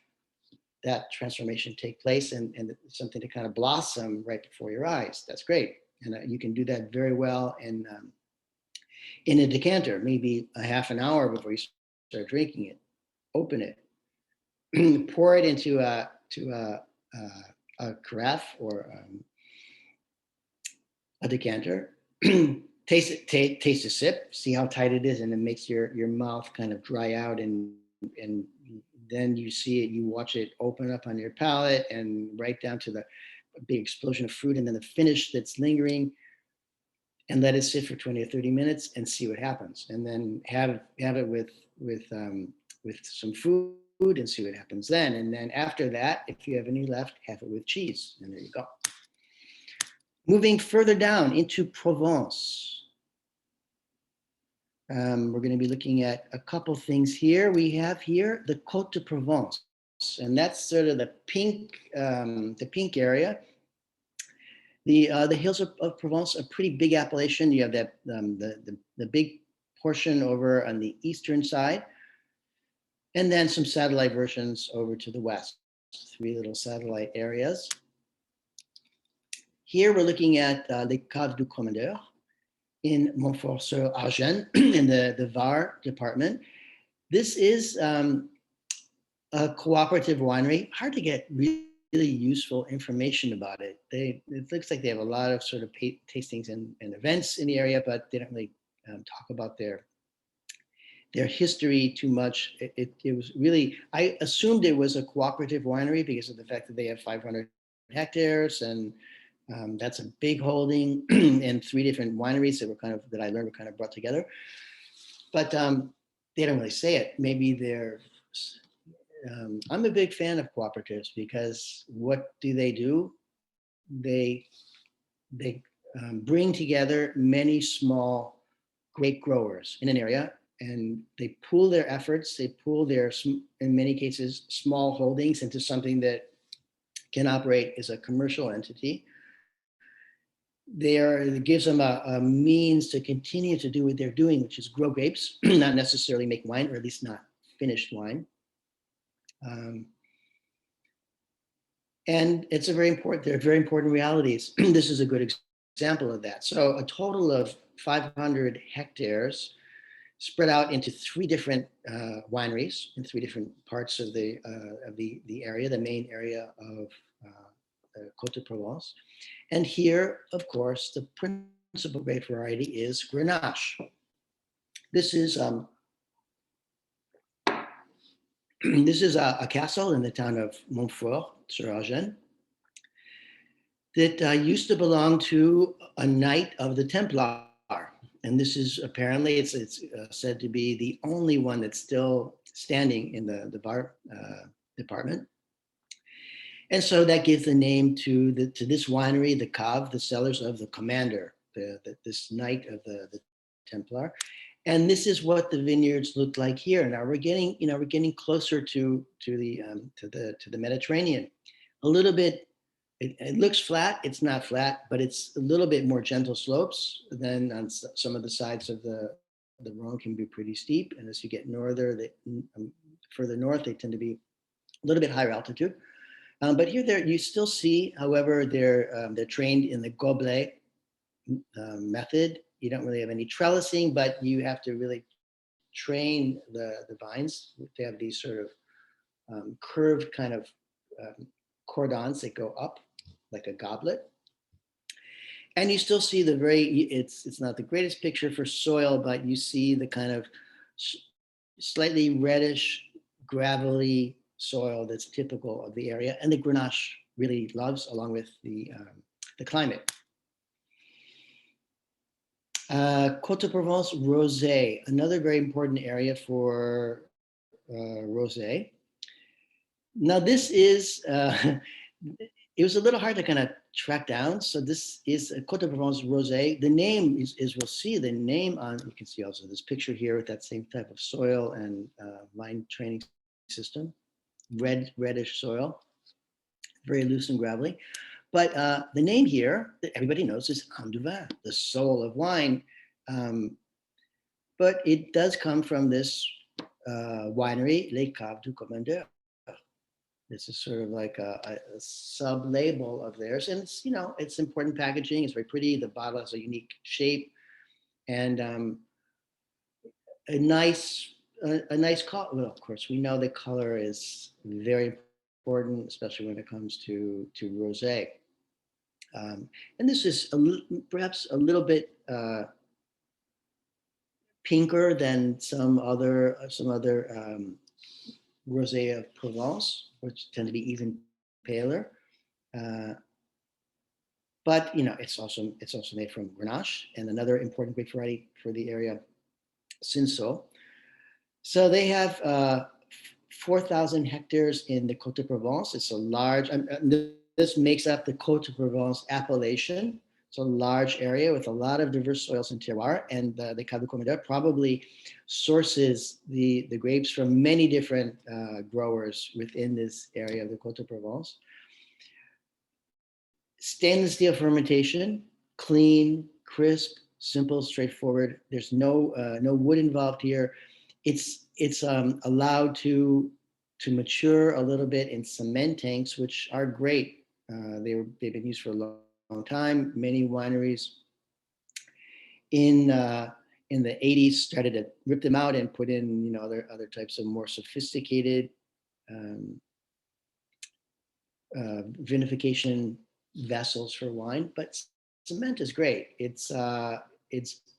that transformation take place and something to kind of blossom right before your eyes. That's great. And you can do that very well in a decanter, maybe a half an hour before you start drinking it. Open it, pour it into a carafe or a decanter. Taste it, taste a sip, see how tight it is, and it makes your mouth kind of dry out, and then you see it, you watch it open up on your palate and right down to the big explosion of fruit, and then the finish that's lingering, and let it sit for 20 or 30 minutes and see what happens, and then have it with some food and see what happens then, and then after that, if you have any left, have it with cheese, and there you go. Moving further down into Provence. We're going to be looking at a couple things here. We have here the Côte de Provence, and that's sort of the pink area. The hills of Provence are pretty big appellation. You have that the big portion over on the eastern side, And then some satellite versions over to the west, three little satellite areas. Here we're looking at Les Caves du Commandeur in Montfort-sur-Argens in the Var department. This is a cooperative winery. Hard to get really useful information about it. It looks like they have a lot of sort of tastings and events in the area, but they don't really talk about their history too much. It was really, I assumed it was a cooperative winery because of the fact that they have 500 hectares, and that's a big holding, and three different wineries that I learned were kind of brought together. But they don't really say it. Maybe they're. I'm a big fan of cooperatives because what do? They bring together many small grape growers in an area, and they pool their efforts. They pool their, in many cases, small holdings into something that can operate as a commercial entity. It gives them a means to continue to do what they're doing, which is grow grapes, not necessarily make wine, or at least not finished wine. And they're very important realities. This is a good example of that. So a total of 500 hectares spread out into three different wineries in three different parts of the area, the main area of Côte de Provence. And here, of course, the principal grape variety is Grenache. This is this is a castle in the town of Montfort-sur-Argens that used to belong to a knight of the Templar. And this is apparently, it's said to be the only one that's still standing in the Var department. And so that gives the name to this winery, the Cave, the cellars of the commander, this knight of the Templar. And this is what the vineyards look like here. Now we're getting closer to the Mediterranean. A little bit, it looks flat. It's not flat, but it's a little bit more gentle slopes than on some of the sides of the Rhone can be pretty steep. And as you get further north, they tend to be a little bit higher altitude. But here, you still see, however, they're trained in the gobelet method. You don't really have any trellising, but you have to really train the vines. They have these sort of curved kind of cordons that go up like a goblet. And you still see it's not the greatest picture for soil, but you see the kind of slightly reddish, gravelly soil that's typical of the area, and the Grenache really loves, along with the climate. Côte de Provence rosé, another very important area for rosé. Now this is, it was a little hard to kind of track down. So this is a Côte de Provence rosé. The name is we'll see the name on, you can see also this picture here with that same type of soil and vine training system. Reddish soil, very loose and gravelly. But the name here that everybody knows is Âme du Vin, the soul of wine. But it does come from this winery, Les Caves du Commandeur. This is sort of like a sub-label of theirs. And it's important packaging. It's very pretty. The bottle has a unique shape and a nice color. Well, of course, we know the color is very important, especially when it comes to rosé. And this is perhaps a little bit pinker than some other rosé of Provence, which tend to be even paler. But it's also made from Grenache, and another important grape variety for the area, Cinsault. So they have 4,000 hectares in the Côte de Provence. It's a large, this makes up the Côte de Provence appellation. It's a large area with a lot of diverse soils and terroir, and the Cave du Commandeur probably sources the grapes from many different growers within this area of the Côte de Provence. Stainless steel fermentation, clean, crisp, simple, straightforward. There's no wood involved here. It's allowed to mature a little bit in cement tanks, which are great. They've been used for a long time. Many wineries in in the 80s started to rip them out and put in, other types of more sophisticated um, vinification vessels for wine. But cement is great. It's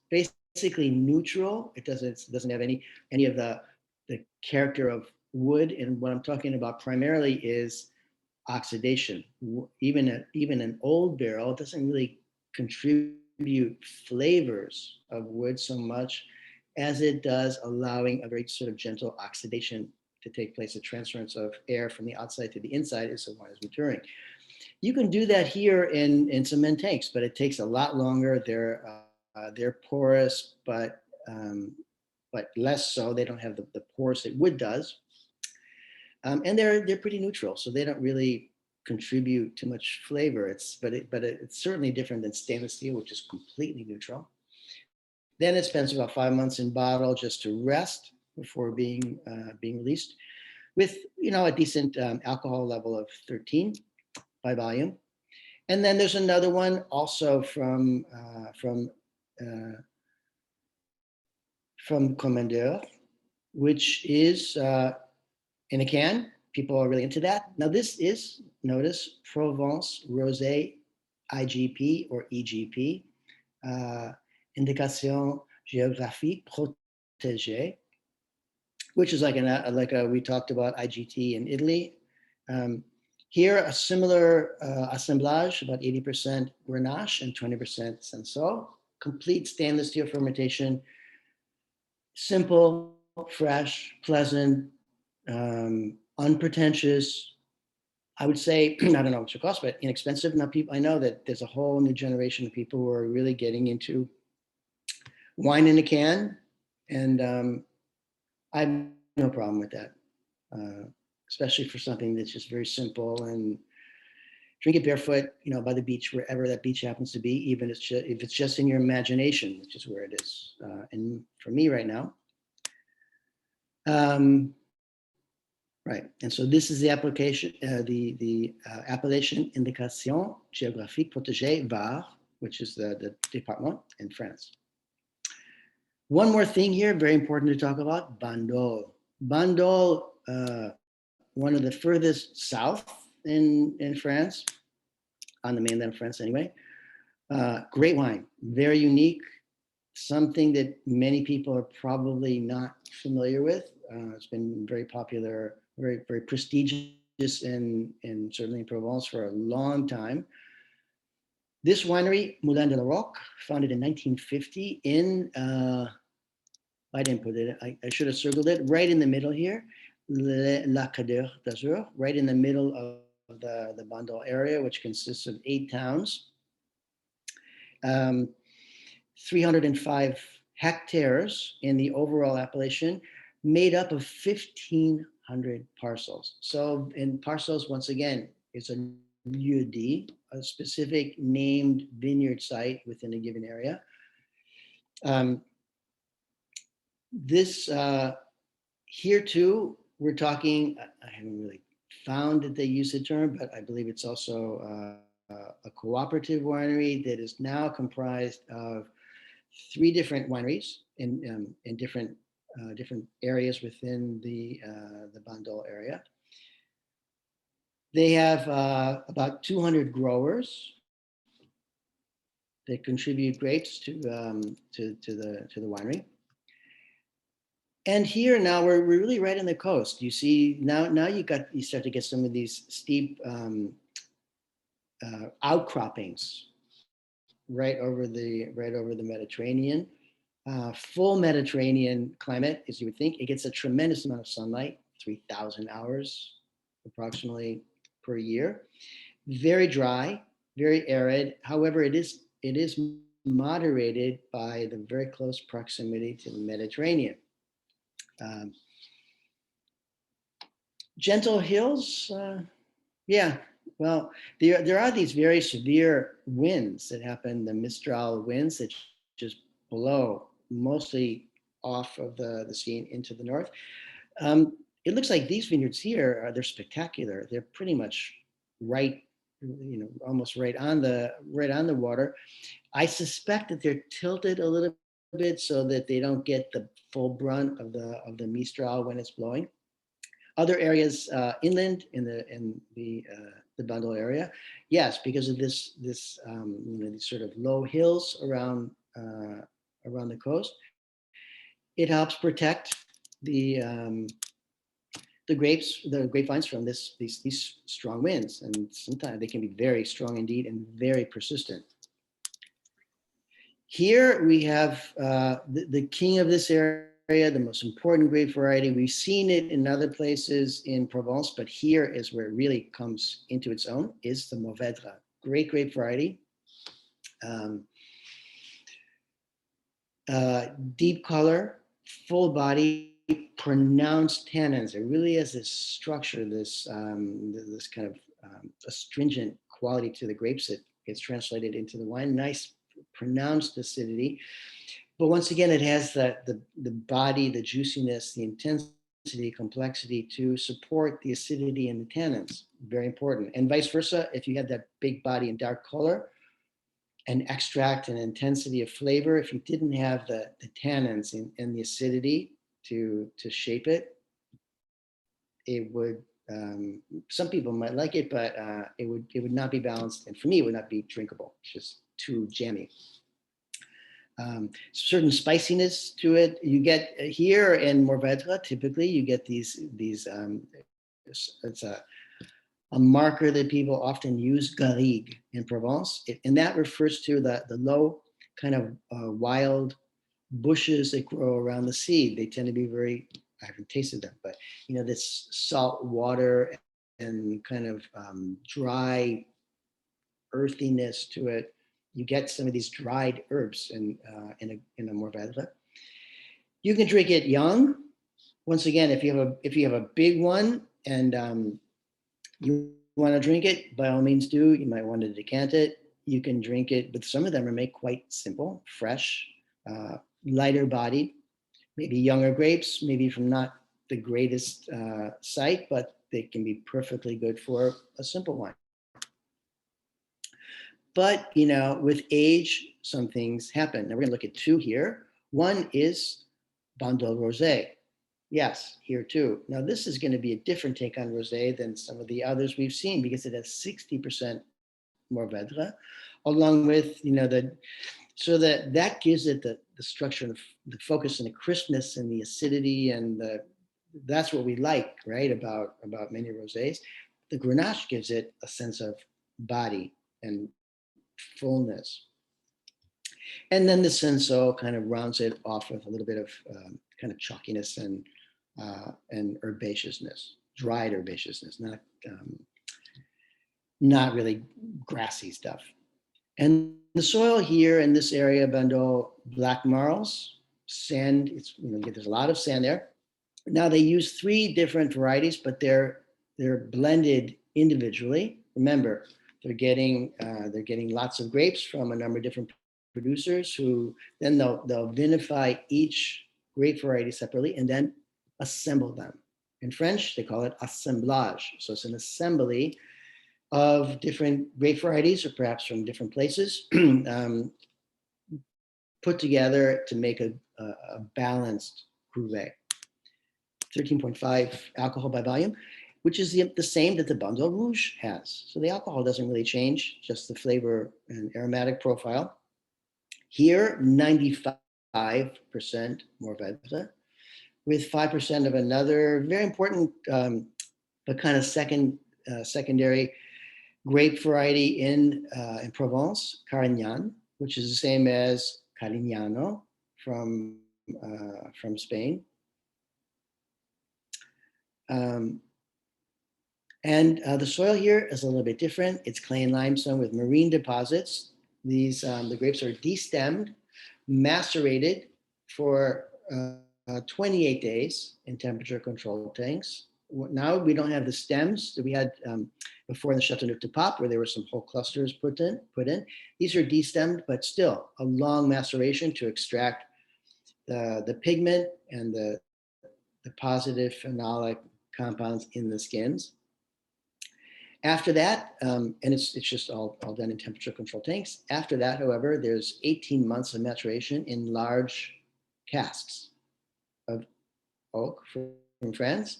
basically neutral. It doesn't have any of the character of wood. And what I'm talking about primarily is oxidation. Even an old barrel doesn't really contribute flavors of wood so much as it does allowing a very sort of gentle oxidation to take place, a transference of air from the outside to the inside as the wine is maturing. You can do that here in cement tanks, but it takes a lot longer. They're porous, but less so. They don't have the pores that wood does, and they're pretty neutral, so they don't really contribute too much flavor. It's certainly different than stainless steel, which is completely neutral. Then it spends about 5 months in bottle just to rest before being released, with a decent alcohol level of 13 by volume. And then there's another one also from Commandeur, which is in a can. People are really into that. Now this is, notice, Provence Rosé IGP or EGP, uh, Indication Géographique Protégée, which is like we talked about IGT in Italy. Um, Here, a similar assemblage, about 80% Grenache and 20% Cinsault. Complete stainless steel fermentation, simple, fresh, pleasant, unpretentious. I would say, I don't know what it costs, but inexpensive. Now, I know that there's a whole new generation of people who are really getting into wine in a can, and I have no problem with that, uh, especially for something that's just very simple, and drink it barefoot, by the beach, wherever that beach happens to be, even if it's just in your imagination, which is where it is. And for me right now, um, right. And so this is the application, the appellation Indication Géographique Protégée Var, which is the department in France. One more thing here, very important to talk about, Bandol. Bandol, one of the furthest south in France, on the mainland of France anyway. Great wine, very unique, something that many people are probably not familiar with. It's been very popular, very, very prestigious in certainly in Provence for a long time. This winery, Moulin de la Roque, founded in 1950 I didn't put it, I should have circled it, right in the middle here, La Cadère d'Azur, right in the middle of the Bandol area, which consists of 8 towns. 305 hectares in the overall appellation, made up of 1,500 parcels. So in parcels, once again, it's a lieu dit, a specific named vineyard site within a given area. This here too, we're talking, I haven't really found that they use the term, but I believe it's also a cooperative winery that is now comprised of 3 different wineries in different areas within the Bandol area. They have about 200 growers that contribute grapes to the winery. And here now we're really right on the coast. You see now you start to get some of these steep outcroppings right over the Mediterranean. Full Mediterranean climate, as you would think. It gets a tremendous amount of sunlight, 3,000 hours approximately per year. Very dry, very arid. However, it is moderated by the very close proximity to the Mediterranean. Gentle hills, yeah. Well, there are these very severe winds that happen, the Mistral winds that just blow mostly off of the scene into the north. It looks like these vineyards here they're spectacular. They're pretty much right, almost right on the water. I suspect that they're tilted a little bit so that they don't get the full brunt of the Mistral when it's blowing. Other areas inland in the Bandol area, yes, because of these sort of low hills around the coast, it helps protect the um, the grapevines from these strong winds, and sometimes they can be very strong indeed and very persistent. Here we have the king of this area, the most important grape variety. We've seen it in other places in Provence, but here is where it really comes into its own, is the Mourvèdre. Great grape variety. Um, Deep color, full body, pronounced tannins. It really has this structure, this kind of astringent quality to the grapes that gets translated into the wine. Nice, pronounced acidity. But once again, it has the body, the juiciness, the intensity, complexity to support the acidity and the tannins. Very important. And vice versa, if you have that big body and dark color, and extract and intensity of flavor, if you didn't have the tannins and the acidity to shape it, it would, some people might like it, but it would not be balanced. And for me, it would not be drinkable. It's just too jammy. Certain spiciness to it. You get here in Mourvèdre, typically you get these it's a marker that people often use, garrigue, in Provence, and that refers to the low kind of wild bushes that grow around the seed. They tend to be very, I haven't tasted them, but this salt water and kind of dry earthiness to it. You get some of these dried herbs in a Mourvèdre. You can drink it young. Once again, if you have a big one and you want to drink it, by all means do. You might want to decant it. You can drink it, but some of them are made quite simple, fresh, lighter bodied, maybe younger grapes, maybe from not the greatest site, but they can be perfectly good for a simple wine. But, with age, some things happen. Now we're going to look at two here. One is Bandol Rosé. Yes, here too. Now this is going to be a different take on rosé than some of the others we've seen because it has 60% Mourvèdre, along with so that gives it the structure and the focus and the crispness and the acidity and that's what we like, right? About many rosés. The Grenache gives it a sense of body and fullness. And then the Cinsault kind of rounds it off with a little bit of kind of chalkiness and herbaceousness, dried herbaceousness, not really grassy stuff. And the soil here in this area, Bandol, black marls, sand. There's a lot of sand there. Now they use 3 different varieties, but they're blended individually. Remember, they're getting lots of grapes from a number of different producers who then they'll vinify each grape variety separately and then assemble them. In French, they call it assemblage. So it's an assembly of different grape varieties, or perhaps from different places, put together to make a balanced cuvée. 13.5 alcohol by volume, which is the same that the Bandol Rouge has. So the alcohol doesn't really change, just the flavor and aromatic profile. Here, 95% Mourvèdre, with 5% of another very important but kind of secondary grape variety in Provence, Carignan, which is the same as Carignano from Spain. The soil here is a little bit different. It's clay and limestone with marine deposits. The grapes are destemmed, macerated for 28 days in temperature-controlled tanks. Now we don't have the stems that we had before in the Chateauneuf du Pape, where there were some whole clusters put in. These are destemmed, but still a long maceration to extract the pigment and the positive phenolic compounds in the skins. After that, and it's just all done in temperature controlled tanks. After that, however, there's 18 months of maturation in large casks of oak from France.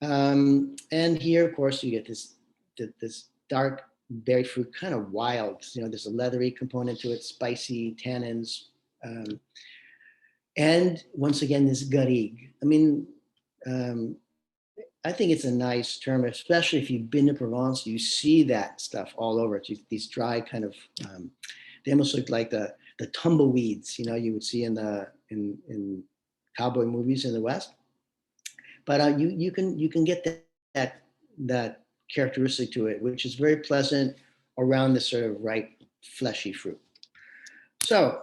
And here, of course, you get this dark berry fruit, kind of wild. There's a leathery component to it, spicy tannins, and once again, this garrigue. I mean, I think it's a nice term, especially if you've been to Provence. You see that stuff all over it. These dry kind of, they almost look like the tumbleweeds, you would see in cowboy movies in the West. But you can get that characteristic to it, which is very pleasant around this sort of ripe, fleshy fruit. So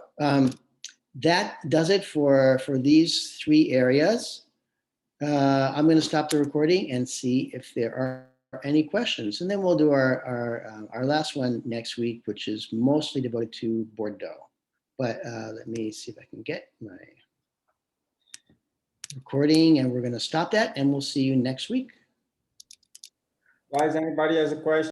that does it for these three areas. I'm going to stop the recording and see if there are any questions, and then we'll do our last one next week, which is mostly devoted to Bordeaux. But let me see if I can get my recording, and we're going to stop that, and we'll see you next week. Guys, anybody has a question?